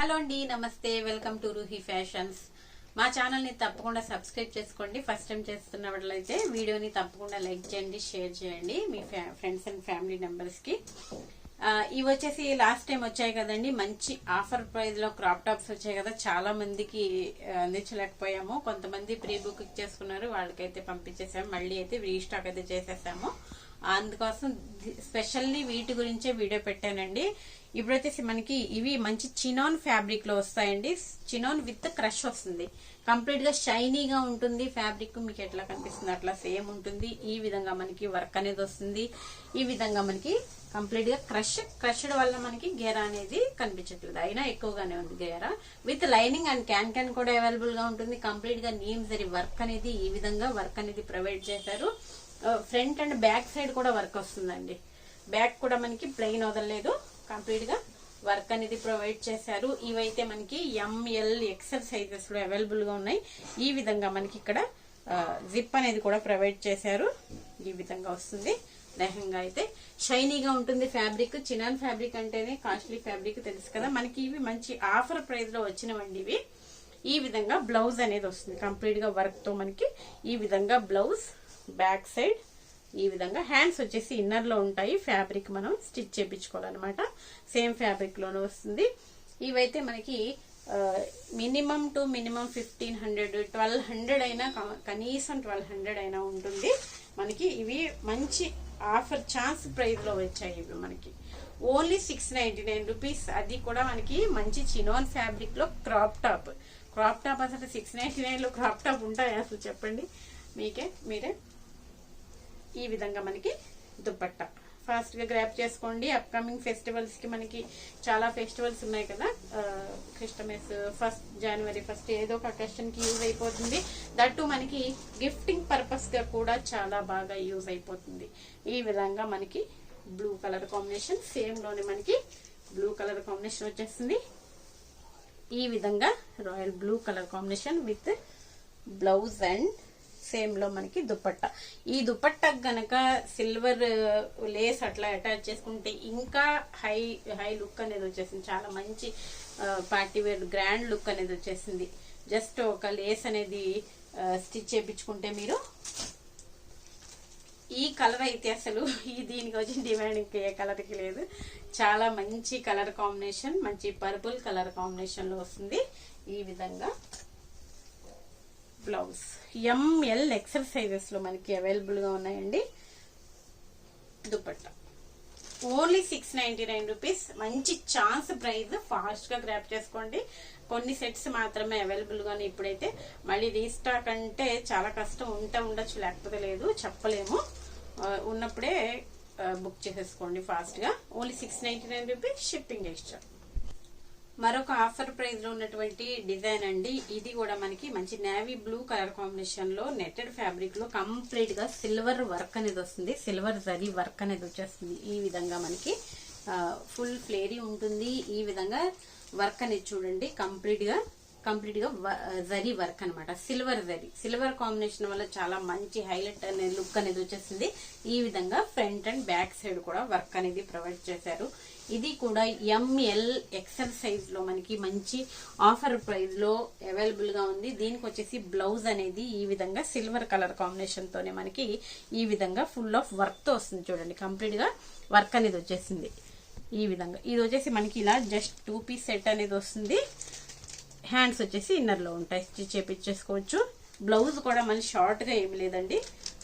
Hello అండి, నమస్తే. Welcome to Ruhi fashions. మా ఛానల్ ని తప్పకుండా సబ్స్క్రైబ్ చేసుకోండి. ఫస్ట్ టైం చేస్తున్నట్లయితే వీడియోని తప్పకుండా లైక్ చేయండి, షేర్ చేయండి మీ ఫ్రెండ్స్ అండ్ ఫ్యామిలీ మెంబర్స్ కి. ఇవి వచ్చేసి లాస్ట్ టైం వచ్చాయి కదండి, మంచి ఆఫర్ ప్రైస్ లో క్రాప్ టాప్స్ వచ్చాయి కదా, చాలా మందికి అందించలేకపోయాము. కొంతమంది ప్రీ బుక్ చేసుకున్నారు, వాళ్ళకైతే పంపించేసాము. మళ్ళీ అయితే రీస్టాక్ అయితే చేసేసాము. అందుకోసం స్పెషల్లీ వీటి గురించే వీడియో పెట్టానండి. ఇప్పుడు వచ్చేసి మనకి ఇవి మంచి చినాన్ ఫ్యాబ్రిక్ లో వస్తాయండి. చినాన్ విత్ క్రష్ వస్తుంది, కంప్లీట్ గా షైనీగా ఉంటుంది. ఫ్యాబ్రిక్ మీకు ఎట్లా కనిపిస్తుంది అట్లా సేమ్ ఉంటుంది. ఈ విధంగా మనకి వర్క్ అనేది వస్తుంది. ఈ విధంగా మనకి కంప్లీట్ గా క్రష్డ్ వల్ల మనకి గేరా అనేది కనిపించట్లేదు, అయినా ఎక్కువగానే ఉంది గేరా. విత్ లైనింగ్ అండ్ క్యాన్ కూడా అవైలబుల్ గా ఉంటుంది. కంప్లీట్ గా నీమ్ జరీ వర్క్ అనేది ఈ విధంగా వర్క్ అనేది ప్రొవైడ్ చేశారు. ఫ్రంట్ అండ్ బ్యాక్ సైడ్ కూడా వర్క్ వస్తుందండి. బ్యాక్ కూడా మనకి ప్లెయిన్ వదలలేదు, కంప్లీట్ గా వర్క్ అనేది ప్రొవైడ్ చేశారు. ఇవైతే మనకి ఎంఎల్ ఎక్సెల్ సైజెస్ లో అవైలబుల్ గా ఉన్నాయి. ఈ విధంగా మనకి ఇక్కడ జిప్ అనేది కూడా ప్రొవైడ్ చేశారు. ఈ విధంగా వస్తుంది. లెహంగా అయితే షైనీగా ఉంటుంది. ఫ్యాబ్రిక్ చినాన్ ఫ్యాబ్రిక్ అంటేనే కాస్ట్లీ ఫ్యాబ్రిక్ తెలుసు కదా మనకి. ఇవి మంచి ఆఫర్ ప్రైస్ లో వచ్చినవండి ఇవి. ఈ విధంగా బ్లౌజ్ అనేది వస్తుంది, కంప్లీట్ గా వర్క్ తో మనకి ఈ విధంగా బ్లౌజ్. బ్యాక్ సైడ్ ఈ విధంగా హ్యాండ్స్ వచ్చేసి ఇన్నర్ లో ఉంటాయి. ఫ్యాబ్రిక్ మనం స్టిచ్ చేయించుకోవాలన్నమాట. సేమ్ ఫ్యాబ్రిక్ లోనే వస్తుంది. ఇవైతే మనకి మినిమం టు మినిమం 1500 1200 అయినా, కనీసం 1200 అయినా ఉంటుంది మనకి. ఇవి మంచి ఆఫర్ ఛాన్స్ ప్రైస్ లో వచ్చాయి. ఇవి మనకి ఓన్లీ 699 రూపీస్. అది కూడా మనకి మంచి చినాన్ ఫ్యాబ్రిక్ లో క్రాప్ టాప్. అసలు 699 లో క్రాప్ టాప్ ఉంటాయి అసలు, చెప్పండి మీరే. ఈ విధంగా మనకి దుపట్టా ఫాస్ట్ గా గ్రాప్ చేసుకోండి. అప్కమింగ్ ఫెస్టివల్స్ కి మనకి చాలా ఫెస్టివల్స్ ఉన్నాయి కదా, క్రిస్టమస్, 1 జనవరి ఏదో ఒక అకేషన్ కి యూజ్ అయిపోతుంది. దట్టు మనకి గిఫ్టింగ్ పర్పస్ గా కూడా చాలా బాగా యూజ్ అయిపోతుంది. ఈ విధంగా మనకి బ్లూ కలర్ కాంబినేషన్, సేమ్ లోనే మనకి బ్లూ కలర్ కాంబినేషన్ వచ్చేస్తుంది. ఈ విధంగా royal blue colour combination with blouse and same లో మనకి దుపట్టా. ఈ దుపట్టా గనక సిల్వర్ లేస్ అట్లా అటాచ్ చేసుకుంటే ఇంకా హై లుక్ అనేది వచ్చేసింది. చాలా మంచి పార్టీ వేర్ గ్రాండ్ లుక్ అనేది వచ్చేసింది. జస్ట్ ఒక లేస్ అనేది స్టిచ్ చేయించుకుంటే మీరు. ఈ కలర్ అయితే అసలు దీనికి వచ్చిన డిమాండ్ ఇంకా ఏ కలర్ కి లేదు. చాలా మంచి కలర్ కాంబినేషన్, మంచి పర్పుల్ కలర్ కాంబినేషన్ లో వస్తుంది. ఈ విధంగా బ్లౌజ్ ఎంఎల్ ఎక్సెల్ సైజెస్ లో మనకి అవైలబుల్ గా ఉన్నాయండి. Dupatta only 699 rupees. మంచి ఛాన్స్ ప్రైస్, ఫాస్ట్ గా గ్రాప్ చేసుకోండి. కొన్ని సెట్స్ మాత్రమే అవైలబుల్ గానే ఇప్పుడైతే. మళ్ళీ రీస్టాక్ అంటే చాలా కష్టం, ఉండొచ్చు, లేకపోతే లేదు, చెప్పలేము. ఉన్నప్పుడే బుక్ చేసేసుకోండి ఫాస్ట్ గా. Only 699 rupees, shipping extra. మరొక ఆఫర్ ప్రైస్ లో ఉన్నటువంటి డిజైన్ అండి. ఇది కూడా మనకి మంచి నేవీ బ్లూ కలర్ కాంబినేషన్ లో నెట్టెడ్ ఫ్యాబ్రిక్ లో కంప్లీట్ గా సిల్వర్ వర్క్ అనేది వస్తుంది. సిల్వర్ జరీ వర్క్ అనేది వచ్చేస్తుంది. ఈ విధంగా మనకి ఫుల్ ఫ్లేరీ ఉంటుంది. ఈ విధంగా వర్క్ అనేది చూడండి, కంప్లీట్ గా జరీ వర్క్ అనమాట. సిల్వర్ కాంబినేషన్ వల్ల చాలా మంచి హైలైట్ అనే లుక్ అనేది వచ్చేసింది. ఈ విధంగా ఫ్రంట్ అండ్ బ్యాక్ సైడ్ కూడా వర్క్ అనేది ప్రొవైడ్ చేశారు. ఇది కూడా ఎంఎల్ ఎక్సెల్ సైజ్ లో మనకి మంచి ఆఫర్ ప్రైస్ లో అవైలబుల్ గా ఉంది. దీనికి వచ్చేసి బ్లౌజ్ అనేది ఈ విధంగా సిల్వర్ కలర్ కాంబినేషన్ తోనే మనకి ఈ విధంగా ఫుల్ ఆఫ్ వర్క్ తో వస్తుంది. చూడండి, కంప్లీట్ గా వర్క్ అనేది వచ్చేసింది. ఈ విధంగా ఇది వచ్చేసి మనకి ఇలా జస్ట్ 2 పీస్ సెట్ అనేది వస్తుంది. హ్యాండ్స్ వచ్చేసి ఇన్నర్ లో ఉంటాయి, స్టిచ్ చేపించేసుకోవచ్చు. బ్లౌజ్ కూడా మనకి షార్ట్ గా ఏమి లేదండి,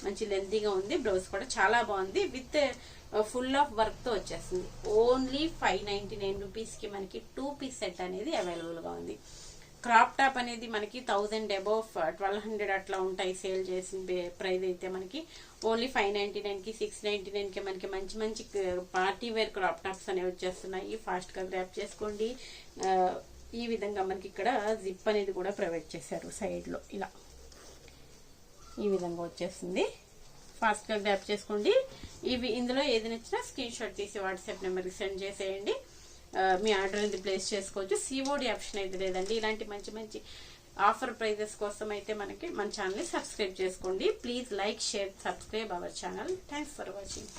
మంచి లెంతీగా ఉంది. బ్లౌజ్ కూడా చాలా బాగుంది, విత్ ఫుల్ ఆఫ్ వర్క్ తో వచ్చేస్తుంది. ఓన్లీ 599 రూపీస్ కి మనకి 2 పీస్ సెట్ అనేది అవైలబుల్ గా ఉంది. క్రాప్ టాప్ అనేది మనకి 1000 అబౌవ్ 1200 అట్లా ఉంటాయి సేల్ చేసిన ప్రైస్. అయితే మనకి ఓన్లీ 599 కి 699 కి మనకి మంచి పార్టీ వేర్ క్రాప్ టాప్స్ అనేవి వచ్చేస్తున్నాయి. ఫాస్ట్ గా గ్రాప్ చేసుకోండి. ఈ విధంగా మనకి ఇక్కడ జిప్ అనేది కూడా ప్రొవైడ్ చేశారు సైడ్ లో. ఇలా ఈ విధంగా వచ్చేస్తుంది. ఫాస్ట్ గా గ్రాప్ చేసుకోండి. ఇందులో ఏది నచ్చినా స్క్రీన్ షాట్ తీసి వాట్సాప్ నెంబర్ కి సెండ్ చేసేయండి. మీ ఆర్డర్ అనేది ప్లేస్ చేసుకోవచ్చు. సిఓడి ఆప్షన్ అయితే లేదండి. ఇలాంటి మంచి ఆఫర్ ప్రైజెస్ కోసం అయితే మన ఛానల్ ని సబ్స్క్రైబ్ చేసుకోండి. Please like, share, subscribe our channel. Thanks for watching.